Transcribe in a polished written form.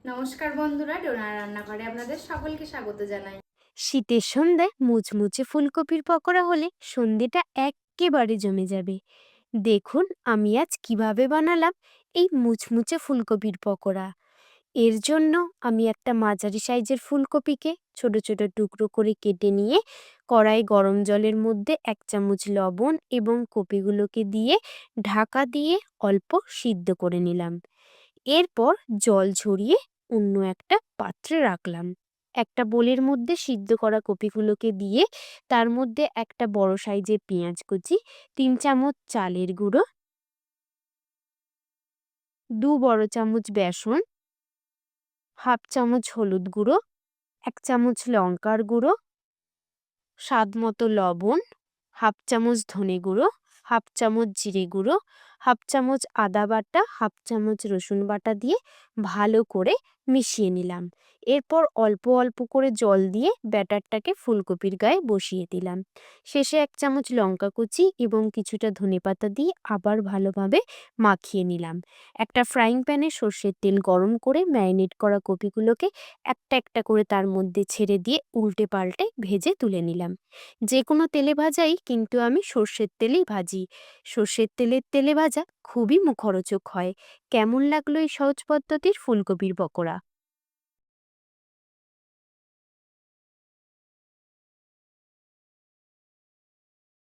নমস্কার বন্ধুরা, ডোনা রান্নাঘরে আপনাদের সকলকে স্বাগত জানাই। শীতের সন্ধ্যায় মুচমুচে ফুলকপির পকোড়া হলে সন্ধেটা এক্কেবারে জমে যাবে। দেখুন আমি আজ কিভাবে বানালাম এই মুচমুচে ফুলকপির পকোড়া। এর জন্য আমি একটা মাঝারি সাইজের ফুলকপিকে ছোট ছোট টুকরো করে কেটে নিয়ে কড়াই গরম জলের মধ্যে 1 চামচ লবণ এবং কপিগুলোকে দিয়ে ঢাকা দিয়ে অল্প সিদ্ধ করে নিলাম। এরপর জল ঝরিয়ে অন্য একটা পাত্রে রাখলাম। একটা বোলের মধ্যে সিদ্ধ করা কপিগুলোকে দিয়ে তার মধ্যে একটা বড় সাইজের পেঁয়াজ কুচি, 3 চামচ চালের গুঁড়ো, 2 বড় চামচ বেসন, হাফ 1 চামচ হলুদ গুঁড়ো, 1 চামচ লঙ্কার গুঁড়ো, স্বাদমতো লবণ, 1/2 চামচ ধনে গুঁড়ো, 1/2 চামচ জিরে গুঁড়ো, 1/2 চামচ আদা বাটা, 1/2 চামচ রসুন বাটা দিয়ে ভালো করে মিশিয়ে নিলাম। এরপর অল্প অল্প করে জল দিয়ে ব্যাটারটাকে ফুলকপির গায়ে বসিয়ে দিলাম। শেষে 1 চামচ লঙ্কা কুচি এবং কিছুটা ধনেপাতা দিয়ে আবার ভালোভাবে মাখিয়ে নিলাম। একটা ফ্রাইং প্যানে সর্ষের তেল গরম করে ম্যারিনেট করা কপিগুলোকে একটা একটা করে তার মধ্যে ছেড়ে দিয়ে উল্টে পাল্টে ভেজে তুলে নিলাম। যে কোনো তেলে ভাজাই কিন্তু আমি সর্ষের তেলেই ভাজি। সর্ষের তেলে ভাজা খুবই মুখরোচক হয়। কেমন লাগলো এই সহজ পদ্ধতির ফুলকপির পকোড়া?